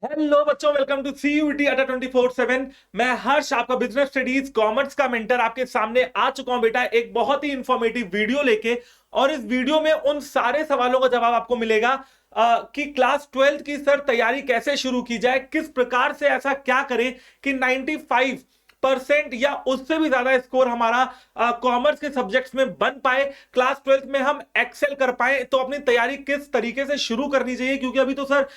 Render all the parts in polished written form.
Hello बच्चों, welcome to CUET अड्डा 24/7। मैं हर्ष, आपका बिजनेस स्टडीज कॉमर्स का मेंटर, आपके सामने आ चुका हूं बेटा एक बहुत ही इंफॉर्मेटिव वीडियो लेके। और इस वीडियो में उन सारे सवालों का जवाब आपको मिलेगा कि क्लास 12th की सर तैयारी कैसे शुरू की जाए, किस प्रकार से ऐसा क्या करें कि 95% या उससे भी ज्यादा स्कोर हमारा कॉमर्स के सब्जेक्ट्स में बन पाए, क्लास 12th में हम एक्सेल कर पाए। तो अपनी तैयारी किस तरीके से शुरू करनी चाहिए, क्योंकि अभी तो सर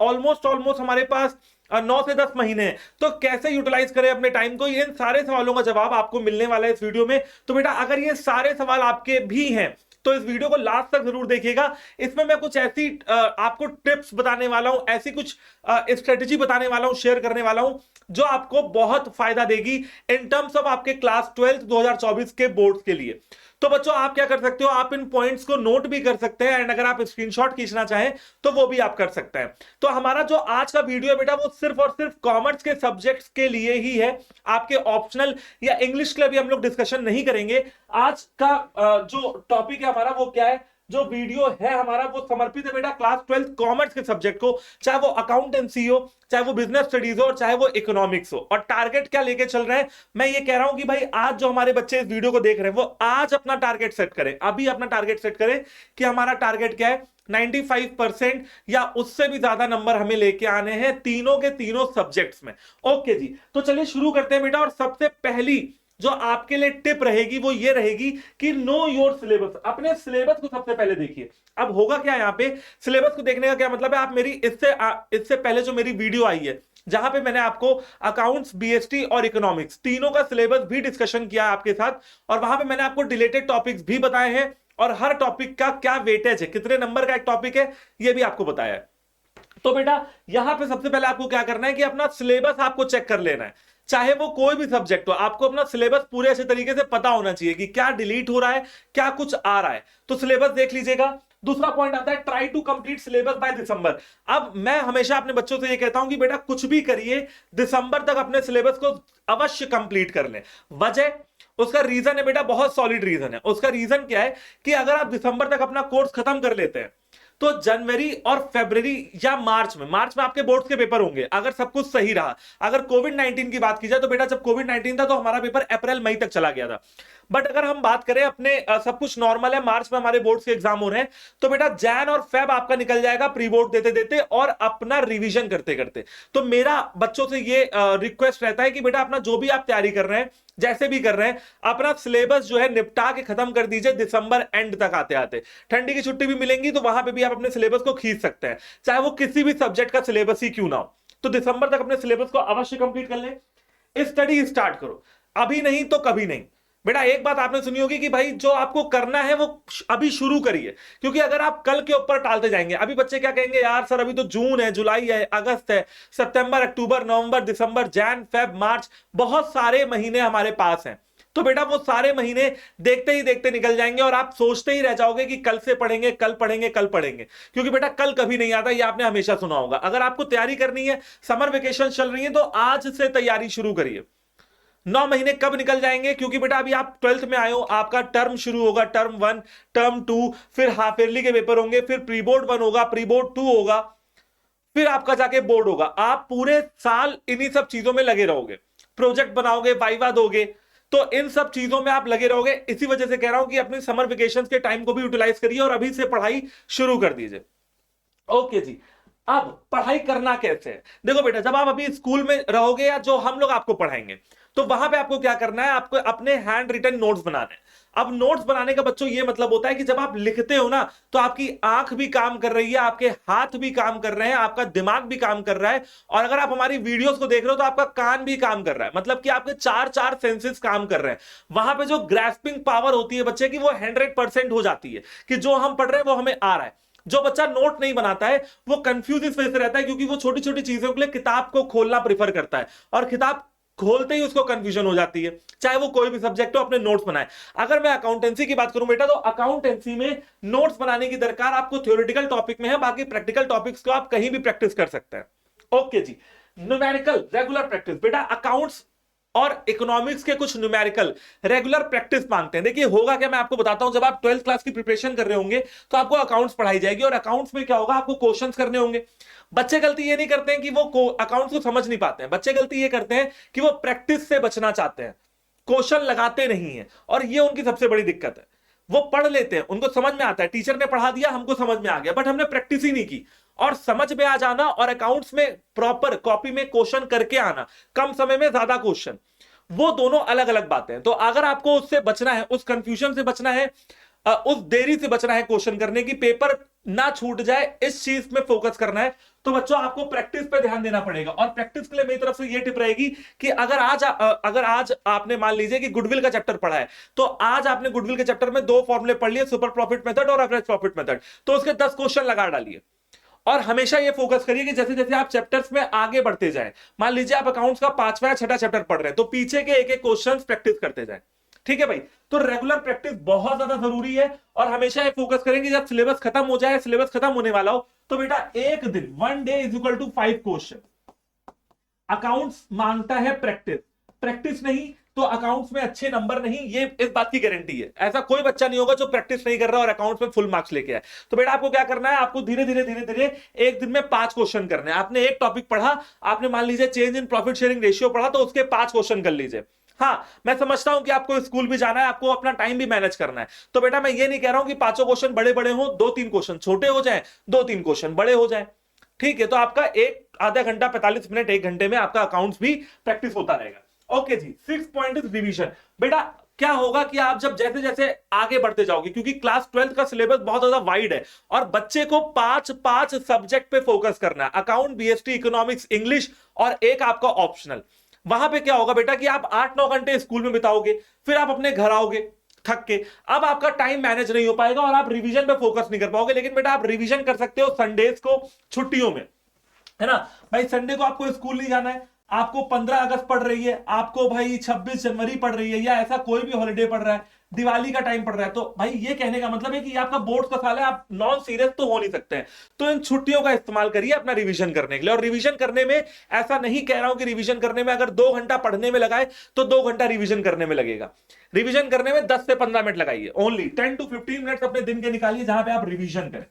ऑलमोस्ट ऑलमोस्ट हमारे पास 9 से 10 महीने हैं। तो कैसे यूटिलाइज करें अपने टाइम को, इन सारे सवालों का जवाब आपको मिलने वाला है इस वीडियो में। तो बेटा अगर ये सारे सवाल आपके भी हैं तो इस वीडियो को लास्ट तक जरूर देखिएगा। इसमें मैं कुछ ऐसी आपको टिप्स बताने वाला हूं, ऐसी कुछ स्ट्रेटेजी बताने वाला हूं, शेयर करने वाला हूं जो आपको बहुत फायदा देगी इन टर्म्स ऑफ आपके क्लास 12th 2024 के बोर्ड के लिए। तो बच्चों आप क्या कर सकते हो, आप इन पॉइंट्स को नोट भी कर सकते हैं एंड अगर आप स्क्रीनशॉट खींचना चाहें तो वो भी आप कर सकते हैं। तो हमारा जो आज का वीडियो है बेटा वो सिर्फ और सिर्फ कॉमर्स के सब्जेक्ट्स के लिए ही है। आपके ऑप्शनल या इंग्लिश के लिए भी हम लोग डिस्कशन नहीं करेंगे। आज का जो टॉपिक है हमारा वो क्या है, जो वीडियो है हमारा वो समर्पित है बेटा क्लास 12th कॉमर्स के सब्जेक्ट को, चाहे वो अकाउंटेंसी हो, चाहे वो बिजनेस स्टडीज हो, और चाहे वो इकोनॉमिक्स हो। और टारगेट क्या लेके चल रहे हैं, मैं ये कह रहा हूं कि भाई आज जो हमारे बच्चे इस वीडियो को देख रहे हैं वो आज अपना टारगेट सेट करें, अभी अपना टारगेट सेट करें कि हमारा टारगेट क्या है, 95% या उससे भी ज्यादा नंबर हमें लेके आने हैं तीनों के तीनों सब्जेक्ट्स में। ओके जी, तो चलिए शुरू करते हैं बेटा। और सबसे पहली जो आपके लिए टिप रहेगी वो ये रहेगी कि नो योर सिलेबस। अपने सिलेबस को सबसे पहले देखिए। अब होगा क्या यहां पे, सिलेबस को देखने का क्या मतलब है, आप मेरी इससे पहले जो मेरी वीडियो आई है जहां पे मैंने आपको अकाउंट्स, BST और इकोनॉमिक्स तीनों का सिलेबस भी डिस्कशन किया है आपके साथ, और वहां पे मैंने आपको रिलेटेड टॉपिक्स भी बताए हैं और हर टॉपिक का क्या वेटेज है, कितने नंबर का एक टॉपिक है, ये भी आपको बताया है। तो बेटा यहां पे सबसे पहले आपको क्या करना है कि अपना सिलेबस आपको चेक कर लेना है। चाहे वो कोई भी सब्जेक्ट हो, आपको अपना सिलेबस पूरे अच्छे तरीके से पता होना चाहिए कि क्या डिलीट हो रहा है, क्या कुछ आ रहा है। तो सिलेबस देख लीजिएगा। दूसरा पॉइंट आता है try to complete syllabus by December. अब मैं हमेशा अपने बच्चों से ये कहता हूं कि बेटा कुछ भी करिए, दिसंबर तक अपने सिलेबस को अवश्य कंप्लीट कर लें। वजह, उसका रीजन है बेटा, बहुत सॉलिड रीजन है। उसका रीजन क्या है कि अगर आप दिसंबर तक अपना कोर्स खत्म कर लेते हैं तो जनवरी और फरवरी या मार्च में आपके बोर्ड्स के पेपर होंगे, अगर सब कुछ सही रहा। अगर कोविड-19 की बात की जाए तो बेटा जब कोविड-19 था तो हमारा पेपर अप्रैल मई तक चला गया था। बट अगर हम बात करें अपने सब कुछ नॉर्मल है, मार्च में हमारे बोर्ड्स के एग्जाम हो रहे हैं, तो बेटा जैन और फेब आपका निकल जाएगा प्री बोर्ड देते देते और अपना रिवीजन करते करते। तो मेरा बच्चों से ये रिक्वेस्ट रहता है कि बेटा अपना जो भी आप तैयारी कर रहे हैं, जैसे भी कर रहे हैं, अपना सिलेबस जो है निपटा के खत्म कर दीजिए दिसंबर एंड तक आते आते। ठंडी की छुट्टी भी मिलेंगी तो वहां पे भी आप अपने सिलेबस को खींच सकते हैं, चाहे वो किसी भी सब्जेक्ट का सिलेबस ही क्यों ना हो। तो दिसंबर तक अपने सिलेबस को अवश्य कंप्लीट कर लें, स्टडी स्टार्ट करो, अभी नहीं तो कभी नहीं। बेटा एक बात आपने सुनी होगी कि भाई जो आपको करना है वो अभी शुरू करिए, क्योंकि अगर आप कल के ऊपर टालते जाएंगे, अभी बच्चे क्या कहेंगे, यार सर अभी तो जून है, जुलाई है, अगस्त है, सितंबर, अक्टूबर, नवंबर, दिसंबर, जैन, फेब, मार्च, बहुत सारे महीने हमारे पास हैं। तो बेटा वो सारे महीने देखते ही देखते निकल जाएंगे और आप सोचते ही रह जाओगे कि कल से पढ़ेंगे, कल पढ़ेंगे, कल पढ़ेंगे। क्योंकि बेटा कल कभी नहीं आता, ये आपने हमेशा सुना होगा। अगर आपको तैयारी करनी है, समर वेकेशन चल रही है, तो आज से तैयारी शुरू करिए। 9 महीने कब निकल जाएंगे, क्योंकि बेटा अभी आप 12th में आए हो, आपका टर्म शुरू होगा, टर्म 1, टर्म 2, फिर हाफ ईयरली के पेपर होंगे, फिर प्री बोर्ड 1 होगा, प्री बोर्ड 2 होगा, फिर आपका जाके बोर्ड होगा। आप पूरे साल इन्हीं सब चीजों में लगे रहोगे, प्रोजेक्ट बनाओगे, वाइवा दोगे, तो इन सब चीजों में आप लगे रहोगे। इसी वजह से कह रहा हूं कि अपनी समर वेकेशन के टाइम को भी यूटिलाइज करिए और अभी से पढ़ाई शुरू कर दीजिए। ओके जी, अब पढ़ाई करना कैसे है, देखो बेटा जब आप अभी स्कूल में रहोगे या जो हम लोग आपको पढ़ाएंगे, तो वहां पे आपको क्या करना है, आपको अपने हैंड रिटन नोट्स बनाने हैं। अब नोट्स बनाने का बच्चों ये मतलब होता है कि जब आप लिखते हो ना तो आपकी आंख भी काम कर रही है, आपके हाथ भी काम कर रहे हैं, आपका दिमाग भी काम कर रहा है, और अगर आप हमारी वीडियोस को देख रहे हो तो आपका कान भी काम कर रहा है। मतलब कि आपके चार चार सेंसेस काम कर रहे हैं। वहां पे जो ग्रैस्पिंग पावर होती है बच्चे की वो 100% हो जाती है कि जो हम पढ़ रहे हैं वो हमें आ रहा है। जो बच्चा नोट नहीं बनाता है वो कंफ्यूज इस वजह से रहता है क्योंकि वो छोटी छोटी चीजों के लिए किताब को खोलना प्रीफर करता है, और किताब खोलते ही उसको कंफ्यूजन हो जाती है। चाहे वो कोई भी सब्जेक्ट हो, अपने नोट्स बनाए। अगर मैं अकाउंटेंसी की बात करूं बेटा, तो अकाउंटेंसी में नोट्स बनाने की दरकार आपको थ्योरेटिकल टॉपिक में है, बाकी प्रैक्टिकल टॉपिक्स को आप कहीं भी प्रैक्टिस कर सकते हैं। ओके जी, न्यूमेरिकल रेगुलर प्रैक्टिस बेटा, अकाउंट्स और इकोनॉमिक्स के कुछ न्यूमेरिकल रेगुलर प्रैक्टिस मांगते हैं। देखिए होगा क्या, मैं आपको बताता हूं, जब आप 12th क्लास की प्रिपरेशन कर रहे होंगे तो आपको अकाउंट्स पढ़ाई जाएगी, और अकाउंट्स में क्या होगा, आपको क्वेश्चंस करने होंगे। बच्चे गलती ये नहीं करते हैं कि वो अकाउंट्स को समझ नहीं पाते हैं, बच्चे गलती ये करते हैं कि वो प्रैक्टिस से बचना चाहते हैं, क्वेश्चन लगाते नहीं है, और ये उनकी सबसे बड़ी दिक्कत है। वो पढ़ लेते हैं, उनको समझ में आता है, टीचर ने पढ़ा दिया, हमको समझ में आ गया, बट हमने प्रैक्टिस ही नहीं की। और समझ में आ जाना और अकाउंट्स में प्रॉपर कॉपी में क्वेश्चन करके आना, कम समय में ज्यादा क्वेश्चन, वो दोनों अलग अलग बातें हैं। तो अगर आपको उससे बचना है, उस कंफ्यूजन से बचना है, उस देरी से बचना है क्वेश्चन करने की, पेपर ना छूट जाए, इस चीज में फोकस करना है, तो बच्चों आपको प्रैक्टिस पे ध्यान देना पड़ेगा। और प्रैक्टिस के लिए मेरी तरफ से ये टिप रहेगी कि अगर आज आपने मान लीजिए कि गुडविल का चैप्टर पढ़ा है, तो आज आपने गुडविल के चैप्टर में 2 फॉर्मूले पढ़ लिए, सुपर प्रॉफिट मेथड और एवरेज प्रॉफिट मेथड, तो उसके 10 क्वेश्चन लगा डालिए। और हमेशा ये फोकस करिए कि जैसे जैसे आप चैप्टर्स में आगे बढ़ते जाएं, मान लीजिए आप अकाउंट्स का 5वां या 6वां चैप्टर पढ़ रहे हैं, तो पीछे के एक एक क्वेश्चन प्रैक्टिस करते जाएं। ठीक है भाई, तो रेगुलर प्रैक्टिस बहुत ज्यादा जरूरी है। और हमेशा ये फोकस करेंगे, जब सिलेबस खत्म हो जाए, सिलेबस खत्म होने वाला हो, तो बेटा एक दिन 1 day is equal to 5 question. Accounts मांगता है प्रैक्टिस, प्रैक्टिस नहीं तो अकाउंट्स में अच्छे नंबर नहीं, ये इस बात की गारंटी है। ऐसा कोई बच्चा नहीं होगा जो प्रैक्टिस नहीं कर रहा और अकाउंट्स में फुल मार्क्स लेके आए। तो बेटा आपको क्या करना है, आपको धीरे धीरे धीरे धीरे एक दिन में 5 क्वेश्चन करने हैं। आपने एक टॉपिक पढ़ा, आपने मान लीजिए change in profit sharing ratio पढ़ा, तो उसके 5 क्वेश्चन कर लीजिए। हाँ, मैं समझता हूं कि आपको स्कूल भी जाना है, आपको अपना टाइम भी मैनेज करना है, तो बेटा मैं ये नहीं कह रहा हूं कि 5 क्वेश्चन बड़े बड़े हो, 2-3 क्वेश्चन छोटे हो जाए, 2-3 क्वेश्चन बड़े हो जाए। ठीक है, तो आपका एक आधा घंटा 45 मिनट 1 घंटे में आपका अकाउंट्स भी प्रैक्टिस होता रहेगा। Okay ji, 6 point is revision. बेटा क्या होगा कि आप जब जैसे जैसे आगे बढ़ते जाओगे, क्योंकि क्लास 12th का सिलेबस बहुत ज्यादा वाइड है और बच्चे को 5 सब्जेक्ट पे फोकस करना है, अकाउंट, बीएसटी, इकोनॉमिक्स, इंग्लिश और एक आपका ऑप्शनल। वहां पे क्या होगा बेटा कि आप 8-9 घंटे स्कूल में बिताओगे, फिर आप अपने घर आओगे थक के, अब आपका टाइम मैनेज नहीं हो पाएगा और आप रिवीजन पे फोकस नहीं कर पाओगे। लेकिन बेटा आप रिवीजन कर सकते हो संडेज को, छुट्टियों में, है ना भाई। संडे को आपको स्कूल नहीं जाना है, आपको 15 अगस्त पड़ रही है, आपको भाई 26 जनवरी पड़ रही है, या ऐसा कोई भी हॉलिडे पड़ रहा है, दिवाली का टाइम पड़ रहा है, तो भाई ये कहने का मतलब है कि आपका बोर्ड का साल है, आप नॉन सीरियस तो हो नहीं सकते हैं। तो इन छुट्टियों का इस्तेमाल करिए अपना रिवीजन करने के लिए। और रिवीजन करने में ऐसा नहीं कह रहा हूं कि रिवीजन करने में अगर 2 घंटा पढ़ने में लगाए तो 2 घंटा रिवीजन करने में लगेगा। रिवीजन करने में 10 से 15 मिनट लगाइए, ओनली 10 to 15 मिनट अपने दिन के निकालिए जहां पे आप रिवीजन करें,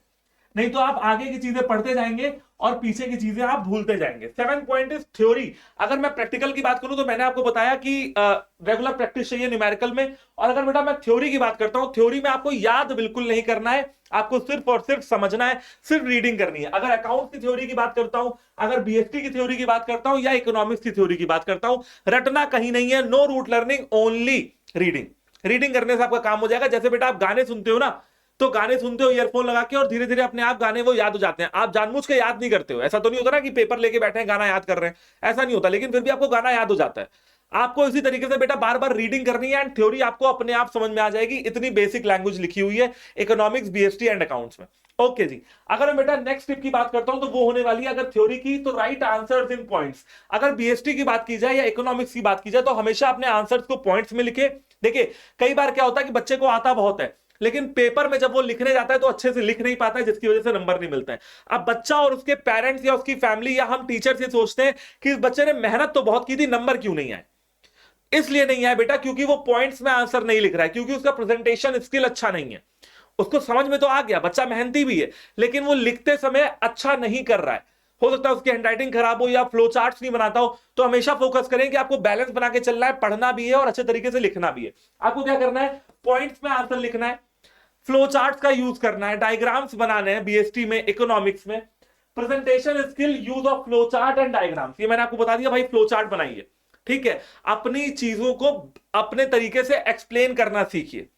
नहीं तो आप आगे की चीजें पढ़ते जाएंगे और पीछे की चीजें आप भूलते जाएंगे। 7 पॉइंट इज थ्योरी। अगर मैं प्रैक्टिकल की बात करूं तो मैंने आपको बताया कि रेगुलर प्रैक्टिस चाहिए न्यूमेरिकल में। और अगर बेटा मैं थ्योरी की बात करता हूं, थ्योरी में आपको याद बिल्कुल नहीं करना है, आपको सिर्फ और सिर्फ समझना है, सिर्फ रीडिंग करनी है। अगर अकाउंट की थ्योरी की बात करता हूं, अगर बीएसटी की थ्योरी की बात करता हूं, या इकोनॉमिक्स की थ्योरी की बात करता हूं, रटना कहीं नहीं है, no rote learning, only reading. Reading करने से आपका काम हो जाएगा। जैसे बेटा आप गाने सुनते हो ना, तो गाने सुनते हो ईयरफोन लगा के और धीरे धीरे अपने आप गाने वो याद हो जाते हैं। आप जानबूझ के याद नहीं करते हो, ऐसा तो नहीं होता ना कि पेपर लेके बैठे हैं गाना याद कर रहे हैं, ऐसा नहीं होता, लेकिन फिर भी आपको गाना याद हो जाता है। आपको इसी तरीके से बेटा बार बार रीडिंग करनी है एंड थ्योरी आपको अपने आप समझ में आ जाएगी। इतनी बेसिक लैंग्वेज लिखी हुई है इकोनॉमिक्स, बीएसटी एंड अकाउंट्स में। ओके जी, अगर मैं बेटा नेक्स्ट टिप की बात करता हूं तो वो होने वाली है, अगर थ्योरी की तो राइट आंसर्स इन पॉइंट्स। अगर बीएसटी की बात की जाए या इकोनॉमिक्स की बात की जाए तो हमेशा अपने आंसर्स को पॉइंट्स में लिखे। देखिए कई बार क्या होता है कि बच्चे को आता बहुत है, लेकिन पेपर में जब वो लिखने जाता है तो अच्छे से लिख नहीं पाता है, जिसकी वजह से नंबर नहीं मिलता है। अब बच्चा और उसके पेरेंट्स या उसकी फैमिली या हम टीचर से सोचते हैं कि इस बच्चे ने मेहनत तो बहुत की थी, नंबर क्यों नहीं आए। इसलिए नहीं आया बेटा क्योंकि वो पॉइंट्स में आंसर नहीं लिख रहा है, क्योंकि उसका प्रेजेंटेशन स्किल अच्छा नहीं है। उसको समझ में तो आ गया, बच्चा मेहनती भी है, लेकिन वो लिखते समय अच्छा नहीं कर रहा है। हो सकता है उसकी हैंडराइटिंग खराब हो या फ्लो चार्ट्स नहीं बनाता हो। तो हमेशा फोकस करें कि आपको बैलेंस बना के चलना है, पढ़ना भी है और अच्छे तरीके से लिखना भी है। आपको क्या करना है, पॉइंट्स में आंसर लिखना है, फ्लो चार्ट्स का यूज करना है, डायग्राम्स बनाने हैं बीएसटी में, इकोनॉमिक्स में presentation skill, use of flow chart and diagrams. ये मैंने आपको बता दिया भाई, फ्लो चार्ट बनाइए। ठीक है, अपनी चीजों को अपने तरीके से एक्सप्लेन करना सीखिए।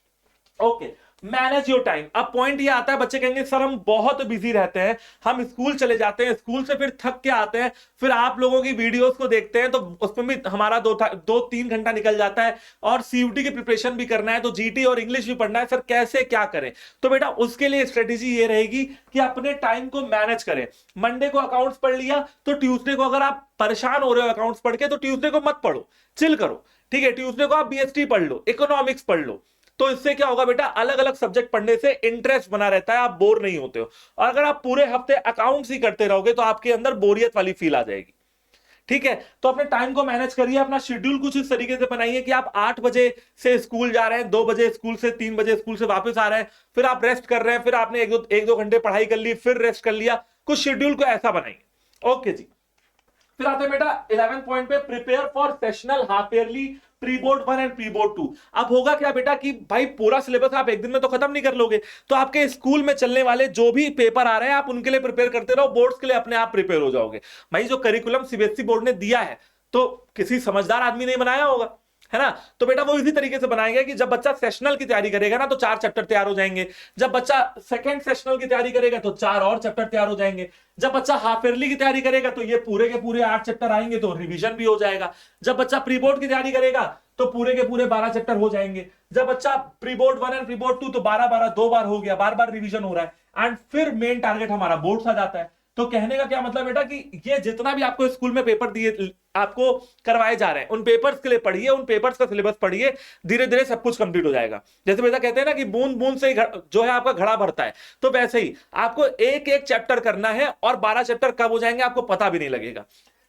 Okay, manage your time. अब पॉइंट ये आता है, बच्चे कहेंगे सर हम बहुत बिजी रहते हैं, हम स्कूल चले जाते हैं, स्कूल से फिर थक के आते हैं, फिर आप लोगों की वीडियोस को देखते हैं तो उसमें भी हमारा 2-3 घंटा निकल जाता है, और सीयूटी की प्रिपरेशन भी करना है, तो जीटी और इंग्लिश भी पढ़ना है, सर कैसे क्या करें। तो बेटा उसके लिए स्ट्रेटेजी ये रहेगी कि अपने टाइम को मैनेज करें। मंडे को अकाउंट्स पढ़ लिया तो ट्यूसडे को, अगर आप परेशान हो रहे हो अकाउंट्स पढ़ के, तो ट्यूसडे को मत पढ़ो, चिल करो। ठीक है, ट्यूसडे को आप बीएसटी पढ़ लो, इकोनॉमिक्स पढ़ लो। तो इससे क्या होगा बेटा, अलग अलग सब्जेक्ट पढ़ने से इंटरेस्ट बना रहता है, आप बोर नहीं होते हो। और अगर आप पूरे हफ्ते अकाउंट्स ही करते रहोगे तो आपके अंदर बोरियत वाली फील आ जाएगी। ठीक है, तो अपने टाइम को मैनेज करिए, अपना शेड्यूल कुछ इस तरीके से बनाइए कि आप 8 बजे से स्कूल जा रहे हैं, 2 बजे स्कूल से 3 बजे स्कूल से वापस आ रहे हैं, फिर आप रेस्ट कर रहे हैं, फिर आपने एक दो घंटे पढ़ाई कर ली, फिर रेस्ट कर लिया। कुछ शेड्यूल को ऐसा बनाइए। ओके जी, फिर आते हैं बेटा 11 पॉइंट पे, prepare for sessional half yearly pre board 1 and pre board 2। अब होगा क्या बेटा कि भाई पूरा सिलेबस आप एक दिन में तो खत्म नहीं कर लोगे, तो आपके स्कूल में चलने वाले जो भी पेपर आ रहे हैं आप उनके लिए प्रिपेयर करते रहो, बोर्ड्स के लिए अपने आप प्रिपेयर हो जाओगे। भाई जो करिकुलम सीबीएसई बोर्ड ने दिया है तो किसी समझदार आदमी ने बनाया होगा, है ना। तो बेटा वो इसी तरीके से बनाएंगे कि जब बच्चा सेशनल की तैयारी करेगा ना तो 4 चैप्टर तैयार हो जाएंगे, जब बच्चा सेकंड सेशनल की तैयारी करेगा तो 4 और चैप्टर तैयार हो जाएंगे, जब बच्चा हाफ ईयरली की तैयारी करेगा तो ये पूरे के पूरे 8 चैप्टर आएंगे तो रिवीजन भी हो जाएगा, जब बच्चा प्री बोर्ड की तैयारी करेगा तो पूरे के पूरे 12 चैप्टर हो जाएंगे, जब बच्चा pre board 1 and pre board 2 तो 12 2 बार हो गया, बार बार रिवीजन हो रहा है, एंड फिर मेन टारगेट हमारा बोर्ड्स आ जाता है। तो कहने का क्या मतलब बेटा कि ये जितना भी आपको स्कूल में पेपर दिए आपको करवाए जा रहे हैं उन पेपर्स के लिए पढ़िए, उन पेपर्स का सिलेबस पढ़िए, धीरे धीरे सब कुछ कंप्लीट हो जाएगा। जैसे बेटा कहते हैं ना कि बूंद बूंद से ही जो है आपका घड़ा भरता है, तो वैसे ही आपको एक एक चैप्टर करना है और 12 चैप्टर कब हो जाएंगे आपको पता भी नहीं लगेगा।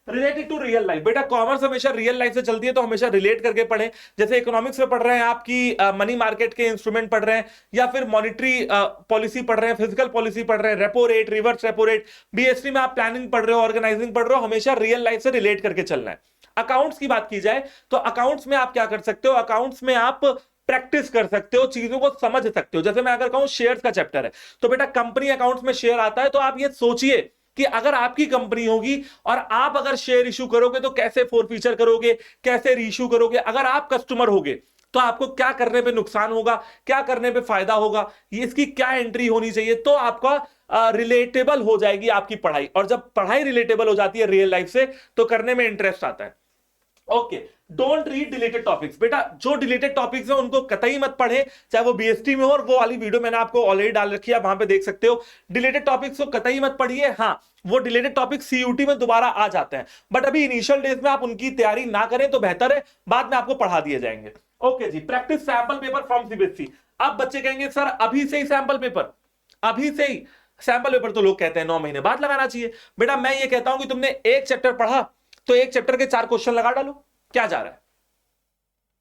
रिलेटेड टू रियल लाइफ, बेटा कॉमर्स हमेशा रियल लाइफ से चलती है तो हमेशा रिलेट करके पढ़ें। जैसे इकोनॉमिक्स में पढ़ रहे हैं आपकी मनी मार्केट के इंस्ट्रूमेंट पढ़ रहे हैं, या फिर मॉनिटरी पॉलिसी पढ़ रहे हैं, फिजिकल पॉलिसी पढ़ रहे हैं, repo rate, reverse repo rate. BST में आप प्लानिंग पढ़ रहे हो, ऑर्गेनाइजिंग पढ़ रहे हो, हमेशा रियल लाइफ से रिलेट करके चलना है। अकाउंट्स की बात की जाए तो अकाउंट्स में आप क्या कर सकते हो, अकाउंट्स में आप प्रैक्टिस कर सकते हो, चीजों को समझ सकते हो। जैसे मैं अगर कहूं शेयर्स का चैप्टर है तो बेटा कंपनी अकाउंट्स में शेयर आता है, तो आप ये सोचिए कि अगर आपकी कंपनी होगी और आप अगर शेयर इशू करोगे तो कैसे फोरफीचर करोगे, कैसे रीइशू करोगे, अगर आप कस्टमर होगे तो आपको क्या करने पे नुकसान होगा, क्या करने पे फायदा होगा, ये इसकी क्या एंट्री होनी चाहिए, तो आपका रिलेटेबल हो जाएगी आपकी पढ़ाई। और जब पढ़ाई रिलेटेबल हो जाती है रियल लाइफ से तो करने में इंटरेस्ट आता है। Okay, don't read deleted topics, बेटा जो डिलीटेड टॉपिक्स है उनको कतई मत पढ़े, चाहे वो बीएसटी में हो, और वो वाली वीडियो मैंने आपको ऑलरेडी डाल रखी है, वहां पे देख सकते हो। डिलीटेड टॉपिक्स को कतई मत पढ़िए। हाँ, वो डिलीटेड टॉपिक सीयूटी में दोबारा आ जाते हैं, बट अभी इनिशियल डेज में आप उनकी तैयारी ना करें तो बेहतर है, बाद में आपको पढ़ा दिए जाएंगे। Okay ji, practice sample paper from CBSE. अब बच्चे कहेंगे सर अभी से ही सैंपल पेपर, अभी से ही सैंपल पेपर तो लोग कहते हैं 9 महीने बाद लगाना चाहिए। बेटा मैं ये कहता हूं कि तुमने एक चैप्टर पढ़ा तो एक चैप्टर के 4 क्वेश्चन लगा डालो, क्या जा रहा है,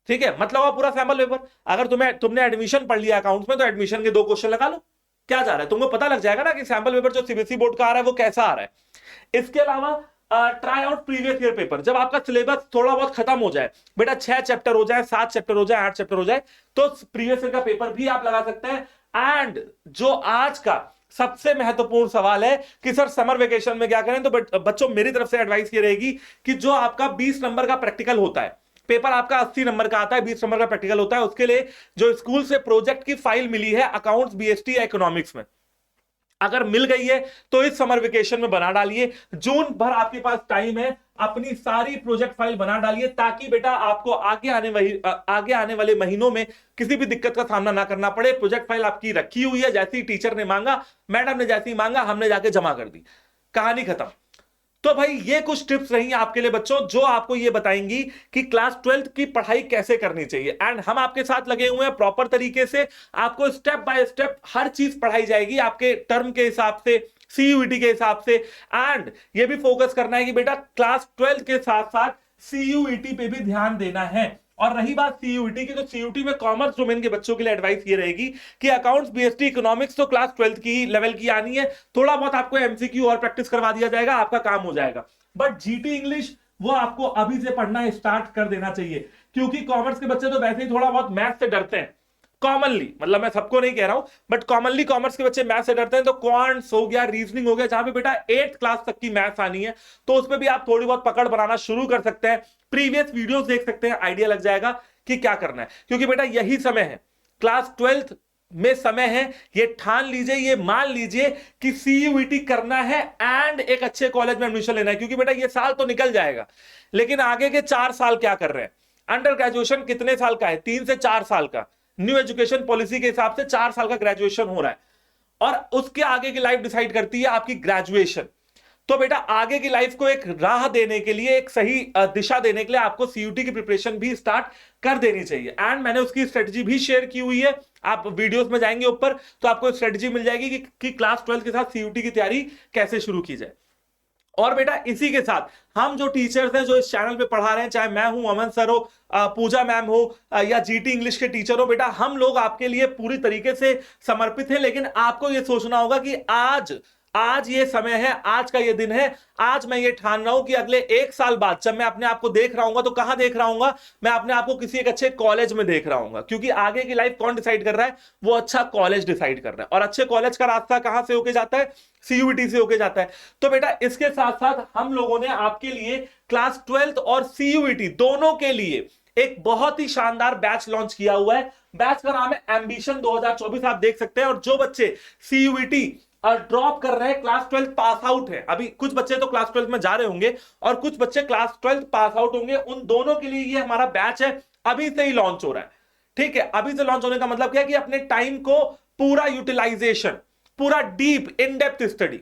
ठीक है। मतलब पूरा सैंपल पेपर, अगर तुमने एडमिशन पढ़ लिया अकाउंट्स में तो एडमिशन के 2 क्वेश्चन लगा लो, क्या जा रहा है, तुमको पता लग जाएगा ना कि सैंपल पेपर जो सीबीएसई बोर्ड का आ रहा है वो कैसा आ रहा है। इसके अलावा try out previous year paper, जब आपका सिलेबस थोड़ा बहुत खत्म हो जाए, बेटा 6 चैप्टर हो जाए, 7 चैप्टर हो जाए, 8 चैप्टर हो जाए, तो प्रीवियस ईयर का पेपर भी आप लगा सकते हैं। एंड जो आज का सबसे महत्वपूर्ण सवाल है कि सर समर वेकेशन में क्या करें, तो बच्चों मेरी तरफ से एडवाइस ये रहेगी कि जो आपका 20 नंबर का प्रैक्टिकल होता है, पेपर आपका 80 नंबर का आता है, 20 नंबर का प्रैक्टिकल होता है, उसके लिए जो स्कूल से प्रोजेक्ट की फाइल मिली है अकाउंट्स, बीएसटी या इकोनॉमिक्स में, अगर मिल गई है तो इस समर वेकेशन में बना डालिए। जून भर आपके पास टाइम है, अपनी सारी प्रोजेक्ट फाइल बना डालिए, ताकि बेटा आपको आगे आने वाले महीनों में किसी भी दिक्कत का सामना ना करना पड़े। प्रोजेक्ट फाइल आपकी रखी हुई है, जैसे ही टीचर ने मांगा, मैडम ने जैसे ही मांगा, हमने जाके जमा कर दी, कहानी खत्म। तो भाई ये कुछ टिप्स रही आपके लिए बच्चों, जो आपको ये बताएंगी कि क्लास 12th की पढ़ाई कैसे करनी चाहिए। एंड हम आपके साथ लगे हुए हैं प्रॉपर तरीके से, आपको स्टेप बाय स्टेप हर चीज पढ़ाई जाएगी आपके टर्म के हिसाब से, सीयूईटी के हिसाब से। एंड ये भी फोकस करना है कि बेटा क्लास 12th के साथ साथ सीयूईटी पे भी ध्यान देना है। और रही बात सीयूईटी की, तो सीयूईटी में कॉमर्स डोमेन के बच्चों के लिए एडवाइस ये रहेगी कि अकाउंट्स, बीएसटी, इकोनॉमिक्स तो क्लास 12th की लेवल की आनी है, थोड़ा बहुत आपको एमसीक्यू और प्रैक्टिस करवा दिया जाएगा, आपका काम हो जाएगा। बट जीटी इंग्लिश वो आपको अभी से पढ़ना स्टार्ट कर देना चाहिए, क्योंकि कॉमर्स के बच्चे तो वैसे ही थोड़ा बहुत मैथ से डरते हैं कॉमनली, मतलब मैं सबको नहीं कह रहा हूं, बट कॉमनली कॉमर्स के बच्चे मैथ से डरते हैं। तो क्वांट्स हो गया, रीजनिंग हो गया, जहां पे बेटा 8th क्लास तक की मैथ्स आनी है, तो उसमें भी आप थोड़ी बहुत पकड़ बनाना शुरू कर सकते हैं, प्रीवियस वीडियोस देख सकते हैं, आइडिया लग जाएगा कि क्या करना है। क्योंकि बेटा यही समय है, क्लास 12th में समय है, ये ठान लीजिए, ये मान लीजिए कि सीयूईटी करना है एंड एक अच्छे कॉलेज में एडमिशन लेना है। क्योंकि बेटा ये साल तो निकल जाएगा, लेकिन आगे के 4 साल क्या कर रहे हैं। अंडर ग्रेजुएशन कितने साल का है, 3 से 4 साल का, न्यू एजुकेशन पॉलिसी के हिसाब से 4 साल का ग्रेजुएशन हो रहा है, और उसके आगे की लाइफ डिसाइड करती है आपकी ग्रेजुएशन। तो बेटा आगे की लाइफ को एक राह देने के लिए, एक सही दिशा देने के लिए आपको सीयूटी की प्रिपरेशन भी स्टार्ट कर देनी चाहिए। एंड मैंने उसकी स्ट्रेटजी भी शेयर की हुई है, आप वीडियोस में जाएंगे ऊपर तो आपको स्ट्रेटजी मिल जाएगी कि क्लास 12 के साथ सीयूटी की तैयारी कैसे शुरू की जाए। और बेटा इसी के साथ हम जो टीचर्स हैं जो इस चैनल पे पढ़ा रहे हैं, चाहे मैं हूं, अमन सर हो, पूजा मैम हो, या जीटी इंग्लिश के टीचर हो, बेटा हम लोग आपके लिए पूरी तरीके से समर्पित हैं। लेकिन आपको यह सोचना होगा कि आज आज ये समय है, आज का ये दिन है, आज मैं ये ठान रहा हूं कि अगले 1 साल बाद जब मैं अपने आप को देख रहा हूंगा तो कहां देख रहा हूंगा, मैं अपने आप को किसी एक अच्छे कॉलेज में देख रहा हूंगा। क्योंकि आगे की लाइफ कौन डिसाइड कर रहा है? वो अच्छा कॉलेज डिसाइड कर रहा है। और अच्छे कॉलेज का रास्ता कहां से होके जाता है? सीयूईटी से होके जाता है। तो बेटा इसके साथ साथ हम लोगों ने आपके लिए क्लास 12th और सीयूईटी दोनों के लिए एक बहुत ही शानदार बैच लॉन्च किया हुआ है। बैच का नाम है एम्बिशन 2024, आप देख सकते हैं। और जो बच्चे सीयूईटी और ड्रॉप कर रहे हैं, क्लास 12th पास आउट है, अभी कुछ बच्चे तो क्लास 12th में जा रहे होंगे और कुछ बच्चे क्लास 12th पास आउट होंगे, उन दोनों के लिए ये हमारा बैच है, अभी से ही लॉन्च हो रहा है। ठीक है, अभी से लॉन्च होने का मतलब क्या है कि अपने टाइम को पूरा यूटिलाइजेशन, पूरा डीप इन डेप्थ स्टडी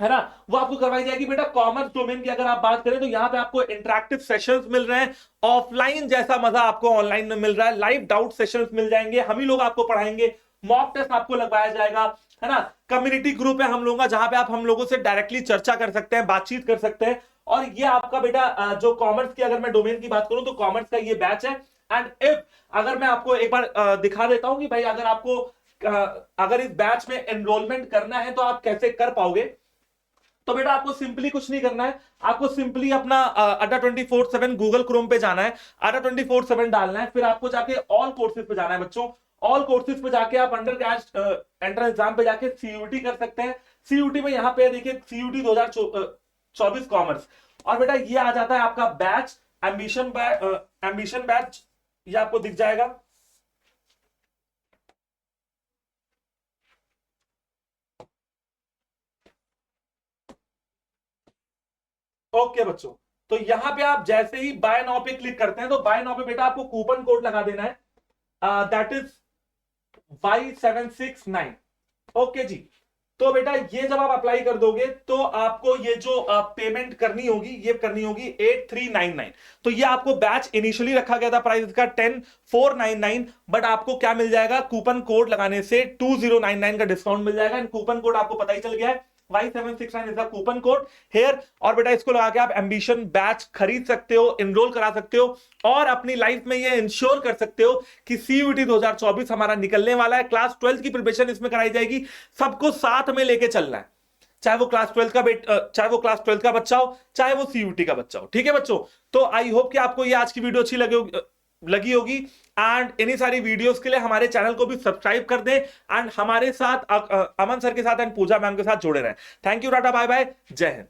है ना, वो आपको करवाई जाएगी। बेटा कॉमर्स डोमेन की अगर आप बात करें तो यहां पे आपको इंटरैक्टिव सेशंस मिल रहे हैं, ऑफलाइन जैसा मजा आपको ऑनलाइन में मिल रहा है, लाइव डाउट सेशंस मिल जाएंगे, हम ही लोग आपको पढ़ाएंगे, मॉक टेस्ट आपको लगवाया जाएगा, है ना। कम्युनिटी ग्रुप है हम लोगों का जहां पे आप हम लोगों से डायरेक्टली चर्चा कर सकते हैं, बातचीत कर सकते हैं। और ये आपका बेटा जो कॉमर्स की अगर मैं डोमेन की बात करूं तो कॉमर्स का ये बैच है। एंड इफ अगर मैं आपको एक बार दिखा देता हूं कि भाई अगर आपको अगर इस बैच में एनरोलमेंट करना है तो आप कैसे कर पाओगे, तो बेटा आपको सिंपली कुछ नहीं करना है, आपको सिंपली अपना अड्डा 24/7 गूगल क्रोम पे जाना है, अड्डा 24/7 डालना है, फिर आपको जाके ऑल कोर्सेज पे जाना है बच्चों। ऑल कोर्सेज पे जाके आप अंडर ग्रेजुएट एंट्रेंस एग्जाम पे जाके सीयूटी कर सकते हैं। सीयूटी में यहां पे देखिए सीयूटी 2024 कॉमर्स, और बेटा ये आ जाता है आपका बैच एम्बिशन बैच, ये आपको दिख जाएगा। ओके बच्चों, तो यहां पे आप जैसे ही बाय नाउ पे क्लिक करते हैं तो बाय नाउ पे बेटा आपको कूपन कोड लगा देना है, दैट इज Y769। ओके जी, तो बेटा ये जब आप अप्लाई कर दोगे तो आपको ये जो पेमेंट करनी होगी ये करनी होगी 8399। तो ये आपको बैच इनिशियली रखा गया था प्राइस का 10499, बट आपको क्या मिल जाएगा? कूपन कोड लगाने से 2099 का डिस्काउंट मिल जाएगा। एंड कूपन कोड आपको पता ही चल गया है, Y769 is the coupon code here. और बेटा इसको लगा के आप एम्बिशन बैच खरीद सकते हो, एनरोल करा सकते हो और अपनी लाइफ में ये इंश्योर कर सकते हो कि सीयूटी 2024 हमारा निकलने वाला है। क्लास 12th की प्रिपरेशन इसमें कराई जाएगी, सबको साथ में लेके चलना है, चाहे वो क्लास 12th का बच्चा हो, चाहे वो सीयूटी का बच्चा हो। ठीक है बच्चों, तो आई होप कि आपको ये आज की वीडियो अच्छी लगी होगी। एंड इन्हीं सारी वीडियोस के लिए हमारे चैनल को भी सब्सक्राइब कर दें एंड हमारे साथ अमन सर के साथ एंड पूजा मैम के साथ जुड़े रहें। Thank you, tata, bye bye, जय हिंद।